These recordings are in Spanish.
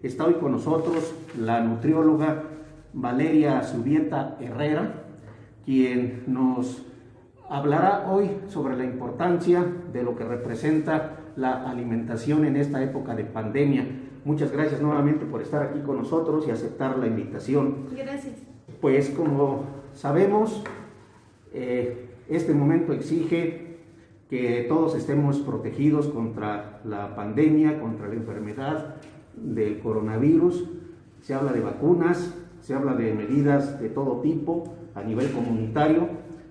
Está hoy con nosotros la nutrióloga Valeria Zubieta Herrera, quien nos hablará hoy sobre la importancia de lo que representa la alimentación en esta época de pandemia. Muchas gracias nuevamente por estar aquí con nosotros y aceptar la invitación. Gracias. Pues como sabemos, este momento exige que todos estemos protegidos contra la pandemia, contra la enfermedad del coronavirus. Se habla de vacunas, se habla de medidas de todo tipo a nivel comunitario,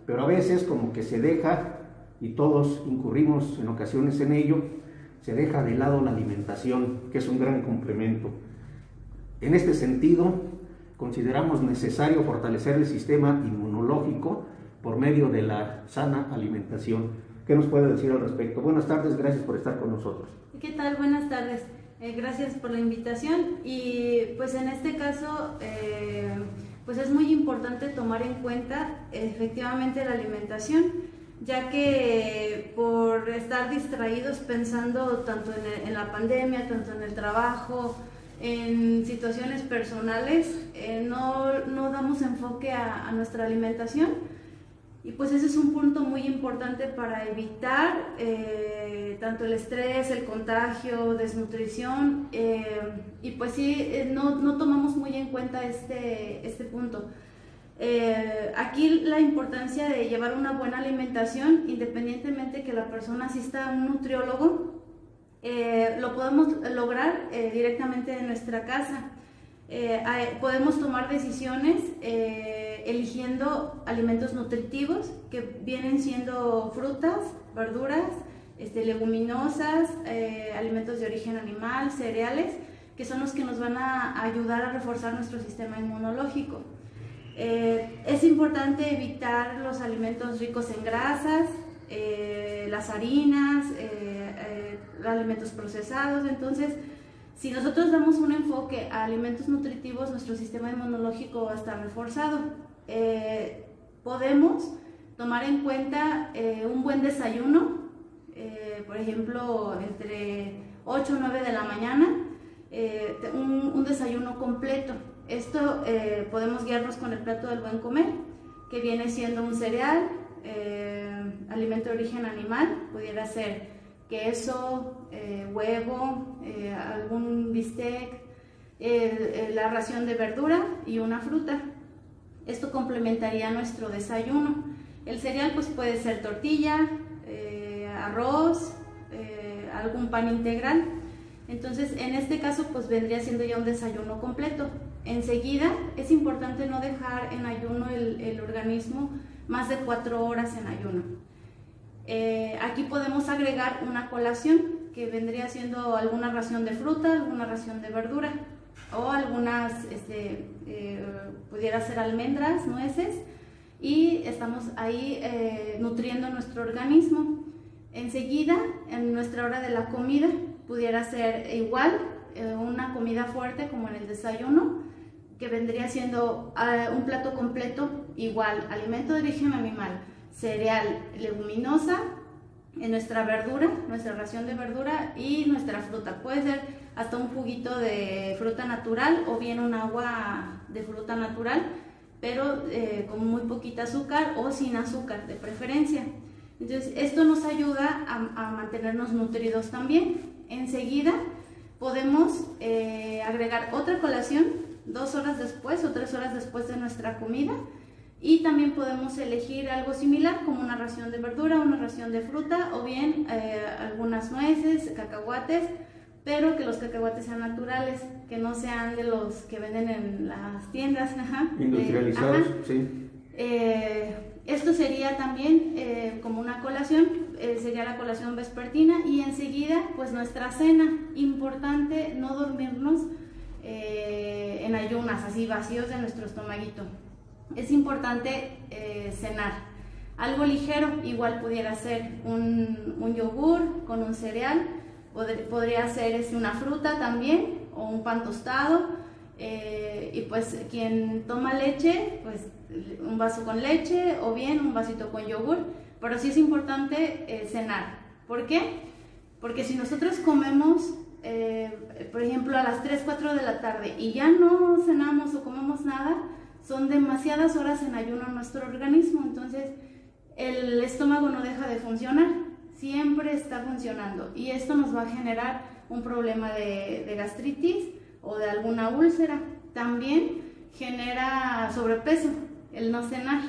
pero a veces como que se deja, y todos incurrimos en ocasiones en ello, se deja de lado la alimentación, que es un gran complemento. En este sentido, consideramos necesario fortalecer el sistema inmunológico por medio de la sana alimentación. ¿Qué nos puede decir al respecto? Buenas tardes, gracias por estar con nosotros. ¿Qué tal? Buenas tardes. Gracias por la invitación y pues en este caso pues es muy importante tomar en cuenta efectivamente la alimentación, ya que por estar distraídos pensando tanto en la pandemia, tanto en el trabajo, en situaciones personales, no damos enfoque a nuestra alimentación. Y pues ese es un punto muy importante para evitar tanto el estrés, el contagio, desnutrición, y pues sí, no tomamos muy en cuenta este punto. Aquí la importancia de llevar una buena alimentación, independientemente que la persona asista a un nutriólogo, lo podemos lograr directamente en nuestra casa. Podemos tomar decisiones eligiendo alimentos nutritivos que vienen siendo frutas, verduras, leguminosas, alimentos de origen animal, cereales, que son los que nos van a ayudar a reforzar nuestro sistema inmunológico. Es importante evitar los alimentos ricos en grasas, las harinas, alimentos procesados. Entonces, si nosotros damos un enfoque a alimentos nutritivos, nuestro sistema inmunológico va a estar reforzado. Podemos tomar en cuenta un buen desayuno, por ejemplo, entre 8 o 9 de la mañana, un desayuno completo. Esto podemos guiarnos con el plato del buen comer, que viene siendo un cereal, alimento de origen animal, pudiera ser queso, huevo, algún bistec, la ración de verdura y una fruta. Esto complementaría nuestro desayuno. El cereal pues puede ser tortilla, arroz, algún pan integral. Entonces en este caso pues vendría siendo ya un desayuno completo. Enseguida es importante no dejar en ayuno el organismo más de 4 horas en ayuno. Aquí podemos agregar una colación que vendría siendo alguna ración de fruta, alguna ración de verdura o algunas, pudiera ser almendras, nueces, y estamos ahí nutriendo nuestro organismo. Enseguida, en nuestra hora de la comida, pudiera ser igual, una comida fuerte como en el desayuno, que vendría siendo un plato completo, igual, alimento de origen animal, cereal, leguminosa, en nuestra verdura, nuestra ración de verdura y nuestra fruta. Puede ser hasta un juguito de fruta natural o bien un agua de fruta natural, pero con muy poquita azúcar o sin azúcar de preferencia. Entonces esto nos ayuda a mantenernos nutridos también. Enseguida podemos agregar otra colación 2 horas después o 3 horas después de nuestra comida. Y también podemos elegir algo similar como una ración de verdura, una ración de fruta o bien algunas nueces, cacahuates, pero que los cacahuates sean naturales, que no sean de los que venden en las tiendas. Industrializados, sí. Esto sería también como una colación, sería la colación vespertina y enseguida pues nuestra cena. Importante no dormirnos en ayunas, así vacíos de nuestro estomaguito. Es importante cenar algo ligero, igual pudiera ser un yogur con un cereal, podría ser una fruta también o un pan tostado, y pues quien toma leche, pues un vaso con leche o bien un vasito con yogur, pero sí es importante cenar. ¿Por qué? Porque si nosotros comemos por ejemplo, a las 3, 4 de la tarde y ya no cenamos o comemos nada, son demasiadas horas en ayuno en nuestro organismo, entonces el estómago no deja de funcionar, siempre está funcionando y esto nos va a generar un problema de gastritis o de alguna úlcera. También genera sobrepeso el no cenar.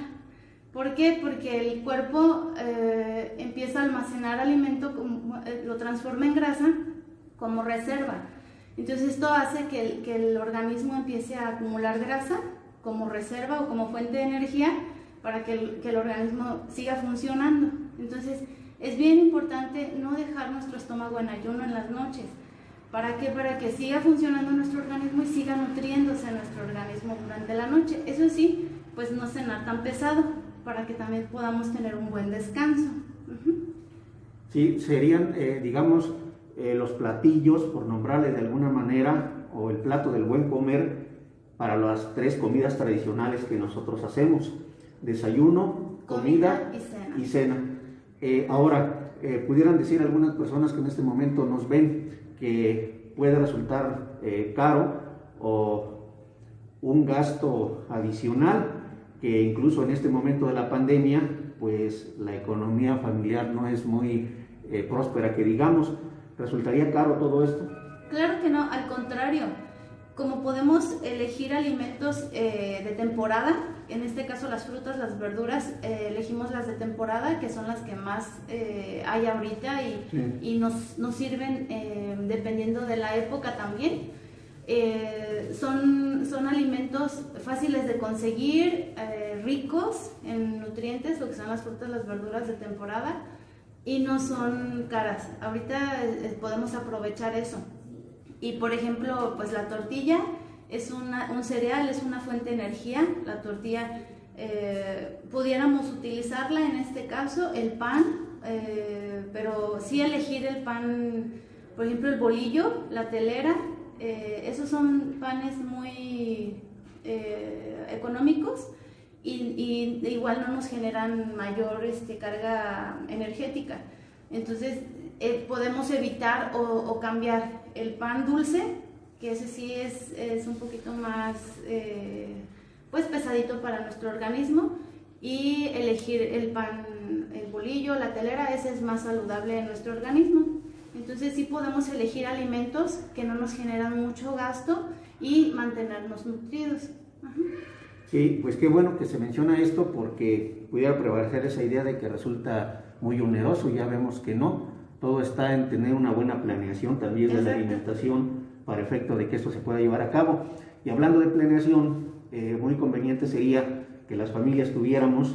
¿Por qué? Porque el cuerpo empieza a almacenar alimento, lo transforma en grasa como reserva. Entonces esto hace que el organismo empiece a acumular grasa como reserva o como fuente de energía para que el organismo siga funcionando. Entonces es bien importante no dejar nuestro estómago en ayuno en las noches. ¿Para qué? Para que siga funcionando nuestro organismo y siga nutriéndose nuestro organismo durante la noche. Eso sí, pues no cenar tan pesado, para que también podamos tener un buen descanso. Sí, serían, digamos, los platillos, por nombrarle de alguna manera, o el plato del buen comer para las 3 comidas tradicionales que nosotros hacemos: desayuno, comida y cena. Ahora, pudieran decir algunas personas que en este momento nos ven que puede resultar caro o un gasto adicional, que incluso en este momento de la pandemia, pues la economía familiar no es muy próspera, que digamos. ¿Resultaría caro todo esto? Claro que no, al contrario. Como podemos elegir alimentos de temporada, en este caso las frutas, las verduras, elegimos las de temporada, que son las que más hay ahorita y nos sirven dependiendo de la época también. Son alimentos fáciles de conseguir, ricos en nutrientes, lo que son las frutas, las verduras de temporada, y no son caras. Ahorita podemos aprovechar eso. Y por ejemplo, pues la tortilla es un cereal, es una fuente de energía. La tortilla pudiéramos utilizarla en este caso, el pan, pero sí elegir el pan, por ejemplo el bolillo, la telera, esos son panes muy económicos y igual no nos generan mayor carga energética. Entonces podemos evitar o cambiar el pan dulce, que ese sí es un poquito más pues pesadito para nuestro organismo, y elegir el pan, el bolillo, la telera, ese es más saludable en nuestro organismo. Entonces sí podemos elegir alimentos que no nos generan mucho gasto y mantenernos nutridos. Sí, pues qué bueno que se menciona esto, porque pudiera prevalecer esa idea de que resulta muy oneroso. Ya vemos que no, todo está en tener una buena planeación también. Exacto. De la alimentación, para efecto de que esto se pueda llevar a cabo. Y hablando de planeación, muy conveniente sería que las familias tuviéramos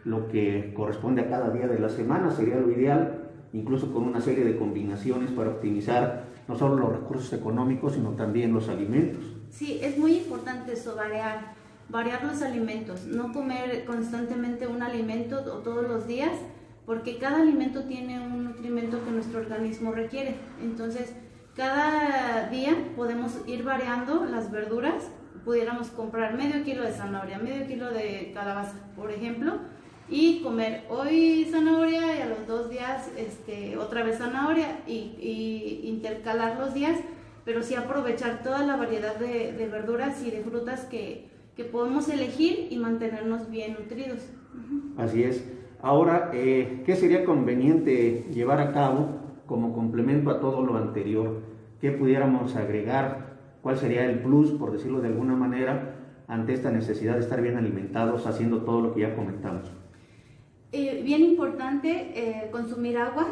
lo que corresponde a cada día de la semana, sería lo ideal, incluso con una serie de combinaciones para optimizar no solo los recursos económicos, sino también los alimentos. Sí, es muy importante eso, variar los alimentos, no comer constantemente un alimento o todos los días, porque cada alimento tiene un nutrimento que nuestro organismo requiere. Entonces, cada día podemos ir variando las verduras. Pudiéramos comprar medio kilo de zanahoria, medio kilo de calabaza, por ejemplo, y comer hoy zanahoria y a los 2 días otra vez zanahoria, y intercalar los días, pero sí aprovechar toda la variedad de verduras y de frutas que podemos elegir y mantenernos bien nutridos. Así es. Ahora, ¿qué sería conveniente llevar a cabo como complemento a todo lo anterior? ¿Qué pudiéramos agregar? ¿Cuál sería el plus, por decirlo de alguna manera, ante esta necesidad de estar bien alimentados, haciendo todo lo que ya comentamos? Bien importante consumir agua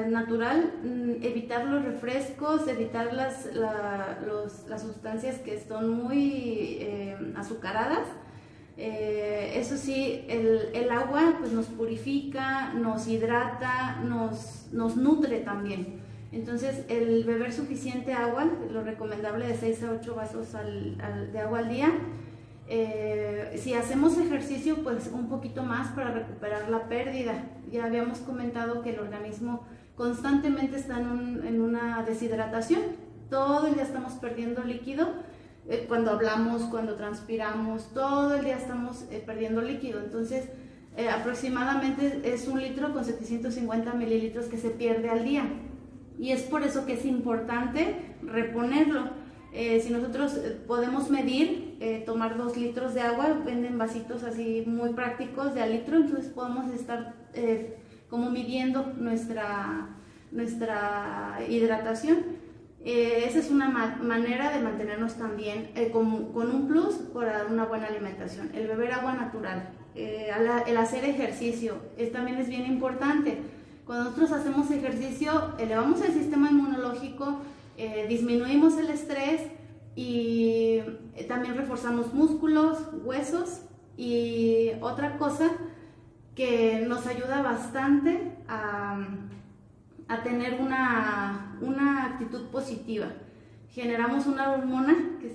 natural, evitar los refrescos, evitar las sustancias que son muy azucaradas. Eso sí, el agua pues nos purifica, nos hidrata, nos nutre también. Entonces, el beber suficiente agua, lo recomendable de 6 a 8 vasos de agua al día. Si hacemos ejercicio, pues un poquito más para recuperar la pérdida. Ya habíamos comentado que el organismo constantemente está en una deshidratación. Todo el día estamos perdiendo líquido. Cuando hablamos, cuando transpiramos, todo el día estamos perdiendo líquido. Entonces, aproximadamente es 1 litro con 750 mililitros que se pierde al día. y es por eso que es importante reponerlo. Si nosotros podemos medir, tomar 2 litros de agua, venden vasitos así muy prácticos de al litro, entonces podemos estar como midiendo nuestra hidratación. Esa es una manera de mantenernos también con un plus por una buena alimentación. El beber agua natural, el hacer ejercicio, también es bien importante. Cuando nosotros hacemos ejercicio, elevamos el sistema inmunológico, disminuimos el estrés y también reforzamos músculos, huesos, y otra cosa que nos ayuda bastante a tener una actitud positiva. Generamos una hormona que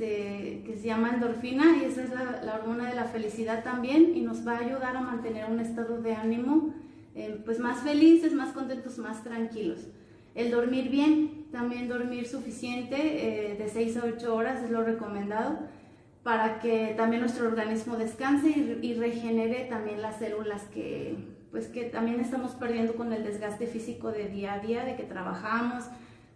se llama endorfina, y esa es la hormona de la felicidad también, y nos va a ayudar a mantener un estado de ánimo pues más felices, más contentos, más tranquilos. El dormir bien, también dormir suficiente, de 6 a 8 horas es lo recomendado, para que también nuestro organismo descanse y regenere también las células que también estamos perdiendo con el desgaste físico de día a día, de que trabajamos,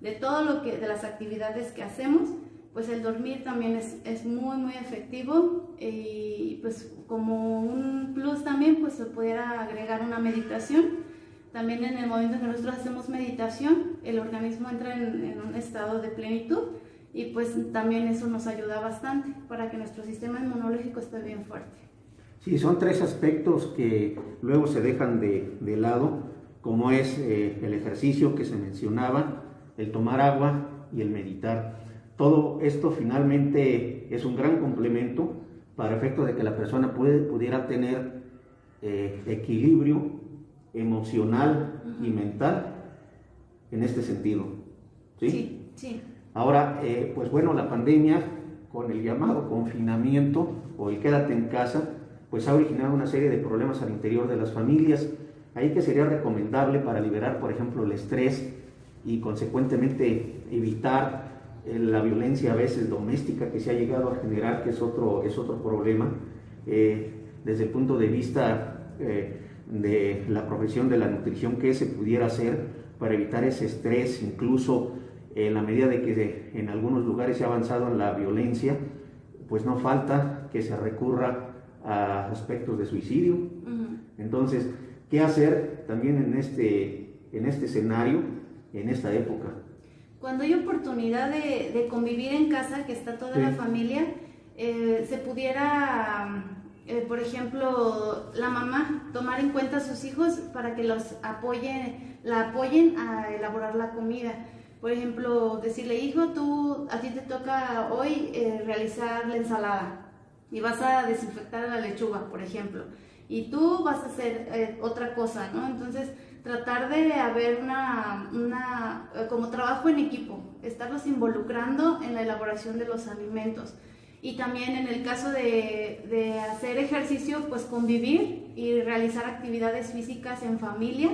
de todo de las actividades que hacemos. Pues el dormir también es muy muy efectivo, y pues como un plus también pues se pudiera agregar una meditación. También en el momento en que nosotros hacemos meditación, el organismo entra en un estado de plenitud, y pues también eso nos ayuda bastante para que nuestro sistema inmunológico esté bien fuerte. Sí, son 3 aspectos que luego se dejan de lado, como es el ejercicio que se mencionaba, el tomar agua y el meditar. Todo esto finalmente es un gran complemento para efecto de que la persona pudiera tener equilibrio emocional y mental en este sentido. ¿Sí? Sí, sí. Ahora, pues bueno, la pandemia, con el llamado confinamiento o el quédate en casa, pues ha originado una serie de problemas al interior de las familias. Ahí que sería recomendable para liberar, por ejemplo, el estrés y consecuentemente evitar la violencia a veces doméstica que se ha llegado a generar, que es otro problema, desde el punto de vista de la profesión de la nutrición, que se pudiera hacer para evitar ese estrés, incluso en la medida de que en algunos lugares se ha avanzado en la violencia, pues no falta que se recurra a aspectos de suicidio. Entonces, ¿qué hacer también en este escenario, en esta época? Cuando hay oportunidad de convivir en casa, que está toda la familia, se pudiera, por ejemplo, la mamá tomar en cuenta a sus hijos para que la apoyen a elaborar la comida. Por ejemplo, decirle: hijo, a ti te toca hoy realizar la ensalada y vas a desinfectar la lechuga, por ejemplo, y tú vas a hacer otra cosa, ¿no? Entonces, tratar de haber como trabajo en equipo, estarlos involucrando en la elaboración de los alimentos. Y también en el caso de hacer ejercicio, pues convivir y realizar actividades físicas en familia.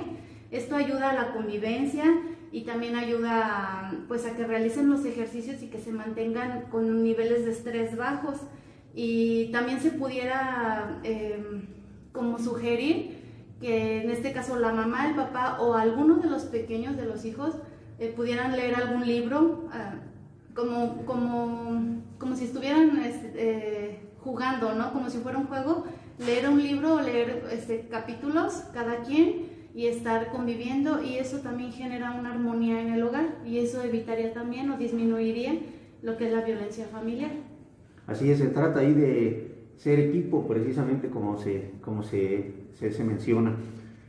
Esto ayuda a la convivencia y también ayuda pues a que realicen los ejercicios y que se mantengan con niveles de estrés bajos. Y también se pudiera como sugerir que en este caso la mamá, el papá o alguno de los pequeños de los hijos pudieran leer algún libro, como si estuvieran jugando, ¿no? Como si fuera un juego, leer un libro o leer capítulos cada quien y estar conviviendo, y eso también genera una armonía en el hogar, y eso evitaría también o disminuiría lo que es la violencia familiar. Así es, se trata ahí de ser equipo, precisamente como se menciona.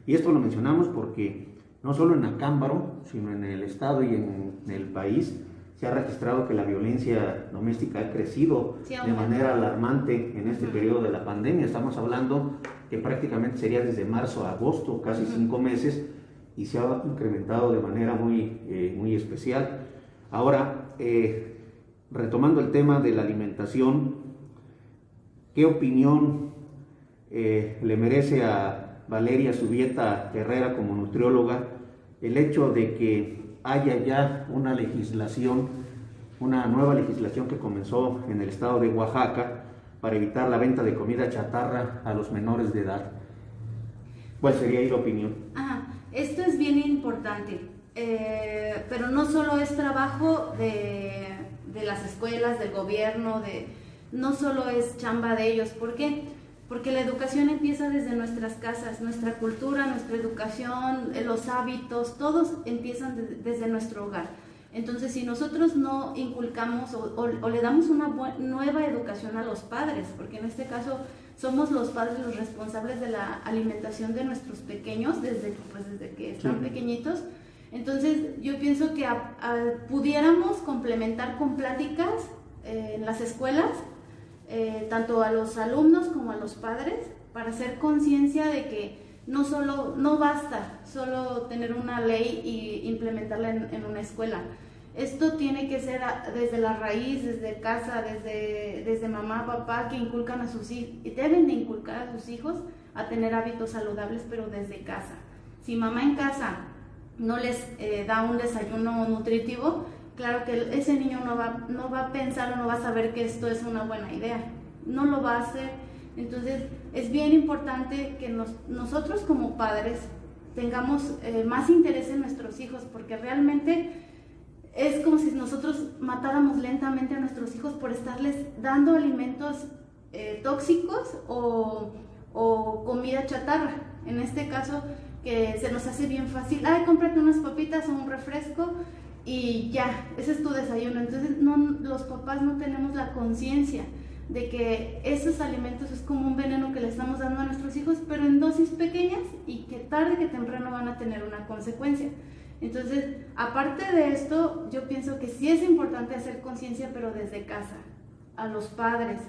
Y esto lo mencionamos porque no solo en Acámbaro, sino en el estado y en el país se ha registrado que la violencia doméstica ha crecido de manera alarmante en este periodo de la pandemia. Estamos hablando que prácticamente sería desde marzo a agosto, casi 5 meses, y se ha incrementado de manera muy especial. Ahora, retomando el tema de la alimentación, ¿qué opinión le merece a Valeria Zubieta Herrera como nutrióloga el hecho de que haya ya una nueva legislación que comenzó en el estado de Oaxaca para evitar la venta de comida chatarra a los menores de edad? ¿Cuál sería ahí la opinión? Esto es bien importante. pero no solo es trabajo de las escuelas, del gobierno, no solo es chamba de ellos. ¿Por qué? Porque la educación empieza desde nuestras casas, nuestra cultura, nuestra educación, los hábitos, todos empiezan desde nuestro hogar. Entonces, si nosotros no inculcamos o le damos una nueva educación a los padres, porque en este caso somos los padres los responsables de la alimentación de nuestros pequeños desde que están pequeñitos, entonces yo pienso que pudiéramos complementar con pláticas en las escuelas, tanto a los alumnos como a los padres, para hacer conciencia de que no basta solo tener una ley y implementarla en una escuela. Esto tiene que ser desde la raíz, desde casa, desde mamá, papá, que inculcan a sus hijos, y deben de inculcar a sus hijos a tener hábitos saludables, pero desde casa. Si mamá en casa no les da un desayuno nutritivo, claro que ese niño no va a pensar o no va a saber que esto es una buena idea, no lo va a hacer. Entonces es bien importante que nosotros como padres tengamos más interés en nuestros hijos, porque realmente es como si nosotros matáramos lentamente a nuestros hijos por estarles dando alimentos tóxicos o comida chatarra. En este caso, que se nos hace bien fácil, cómprate unas papitas o un refresco y ya, ese es tu desayuno. Entonces los papás no tenemos la conciencia de que esos alimentos es como un veneno que le estamos dando a nuestros hijos, pero en dosis pequeñas, y que tarde que temprano van a tener una consecuencia. Entonces, aparte de esto, yo pienso que sí es importante hacer conciencia, pero desde casa, a los padres,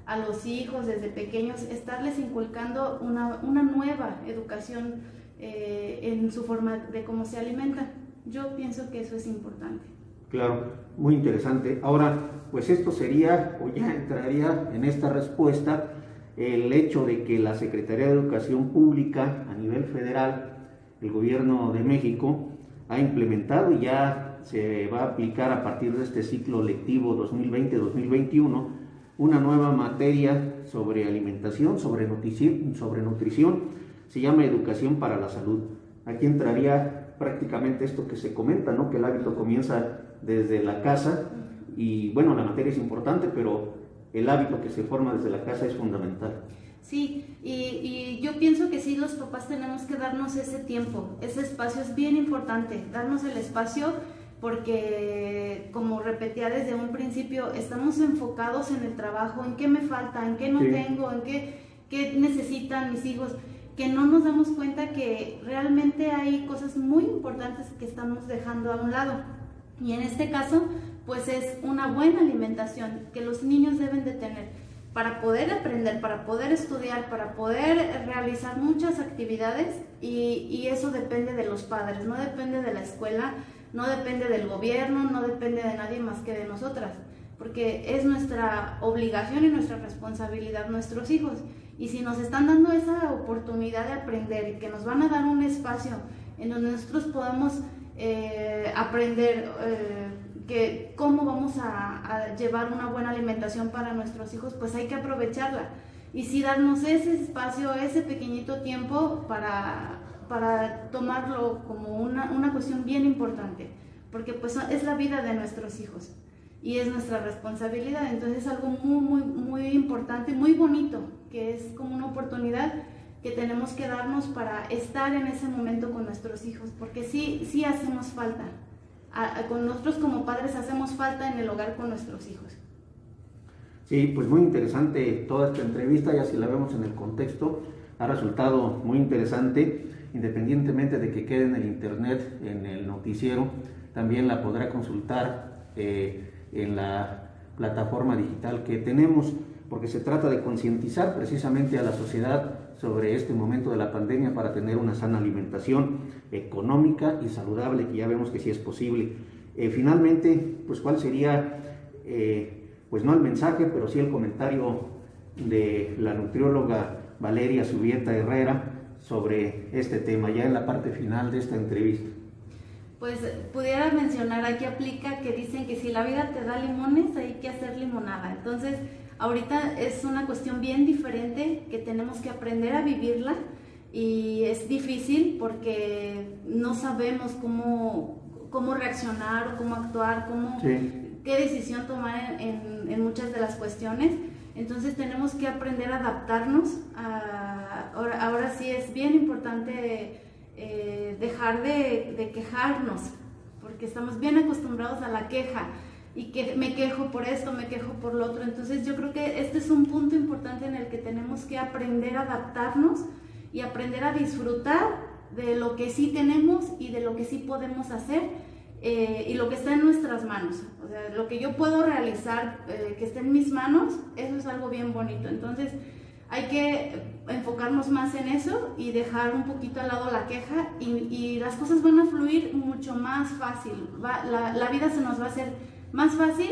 a los hijos desde pequeños, estarles inculcando una nueva educación en su forma de cómo se alimentan. Yo pienso que eso es importante. Claro, muy interesante. Ahora, pues esto sería, o ya entraría en esta respuesta, el hecho de que la Secretaría de Educación Pública a nivel federal, el Gobierno de México, ha implementado y ya se va a aplicar a partir de este ciclo lectivo 2020-2021 una nueva materia sobre alimentación, sobre nutrición, se llama Educación para la Salud. Aquí entraría prácticamente esto que se comenta, ¿no? Que el hábito comienza desde la casa y bueno, la materia es importante, pero el hábito que se forma desde la casa es fundamental. Sí, y yo pienso que sí, los papás tenemos que darnos ese tiempo, ese espacio es bien importante, darnos el espacio, porque como repetía desde un principio, estamos enfocados en el trabajo, en qué me falta, en qué no tengo, en qué necesitan mis hijos, que no nos damos cuenta que realmente hay cosas muy importantes que estamos dejando a un lado. Y en este caso, pues es una buena alimentación que los niños deben de tener para poder aprender, para poder estudiar, para poder realizar muchas actividades, y eso depende de los padres, no depende de la escuela, no depende del gobierno, no depende de nadie más que de nosotras, porque es nuestra obligación y nuestra responsabilidad nuestros hijos. Y si nos están dando esa oportunidad de aprender y que nos van a dar un espacio en donde nosotros podamos aprender que cómo vamos a llevar una buena alimentación para nuestros hijos, pues hay que aprovecharla. Y sí darnos ese espacio, ese pequeñito tiempo para tomarlo como una cuestión bien importante, porque pues es la vida de nuestros hijos y es nuestra responsabilidad. Entonces es algo muy, muy, muy importante, muy bonito, que es como una oportunidad que tenemos que darnos para estar en ese momento con nuestros hijos, porque sí hacemos falta. Con nosotros como padres hacemos falta en el hogar con nuestros hijos. Sí, pues muy interesante toda esta entrevista, ya si la vemos en el contexto, ha resultado muy interesante, independientemente de que quede en el internet, en el noticiero, también la podrá consultar en la plataforma digital que tenemos, porque se trata de concientizar precisamente a la sociedad sobre este momento de la pandemia para tener una sana alimentación económica y saludable, que ya vemos que sí es posible. Finalmente, pues ¿cuál sería, pues no el mensaje, pero sí el comentario de la nutrióloga Valeria Zubieta Herrera sobre este tema, ya en la parte final de esta entrevista? Pues pudiera mencionar, aquí aplica que dicen que si la vida te da limones, hay que hacer limonada. Entonces, ahorita es una cuestión bien diferente que tenemos que aprender a vivirla, y es difícil porque no sabemos cómo cómo reaccionar o cómo actuar, qué decisión tomar en muchas de las cuestiones. Entonces tenemos que aprender a adaptarnos. Ahora sí es bien importante dejar de quejarnos, porque estamos bien acostumbrados a la queja y que me quejo por esto, me quejo por lo otro. Entonces yo creo que este es un punto importante en el que tenemos que aprender a adaptarnos y aprender a disfrutar de lo que sí tenemos y de lo que sí podemos hacer, y lo que está en nuestras manos. O sea, lo que yo puedo realizar, que esté en mis manos, eso es algo bien bonito. Entonces hay que enfocarnos más en eso y dejar un poquito al lado la queja, y las cosas van a fluir mucho más fácil. La vida se nos va a hacer más fácil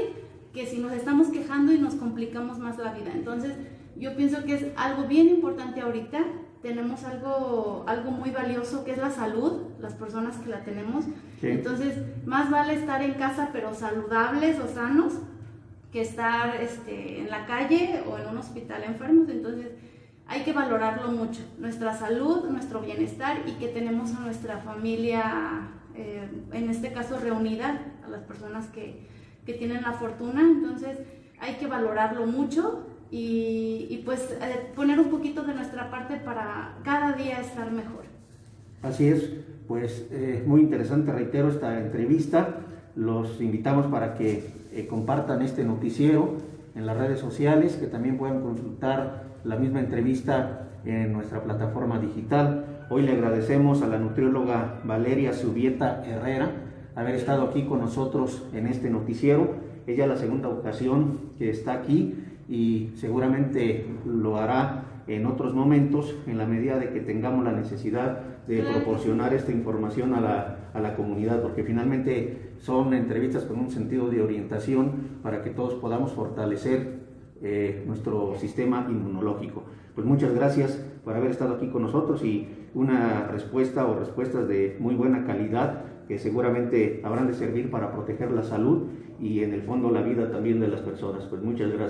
que si nos estamos quejando y nos complicamos más la vida. Entonces yo pienso que es algo bien importante ahorita. Tenemos algo muy valioso, que es la salud, las personas que la tenemos. Sí. Entonces, más vale estar en casa pero saludables o sanos que estar en la calle o en un hospital enfermos. Entonces, hay que valorarlo mucho, nuestra salud, nuestro bienestar, y que tenemos a nuestra familia, en este caso reunida, a las personas que tienen la fortuna. Entonces, hay que valorarlo mucho. Y pues poner un poquito de nuestra parte para cada día estar mejor. Así es, pues muy interesante, reitero, esta entrevista. Los invitamos para que compartan este noticiero en las redes sociales, que también puedan consultar la misma entrevista en nuestra plataforma digital. Hoy le agradecemos a la nutrióloga Valeria Zubieta Herrera haber estado aquí con nosotros en este noticiero. Ella es la segunda ocasión que está aquí, y seguramente lo hará en otros momentos en la medida de que tengamos la necesidad de proporcionar esta información a la comunidad, porque finalmente son entrevistas con un sentido de orientación para que todos podamos fortalecer nuestro sistema inmunológico. Pues muchas gracias por haber estado aquí con nosotros, y una respuesta o respuestas de muy buena calidad que seguramente habrán de servir para proteger la salud y en el fondo la vida también de las personas. Pues muchas gracias.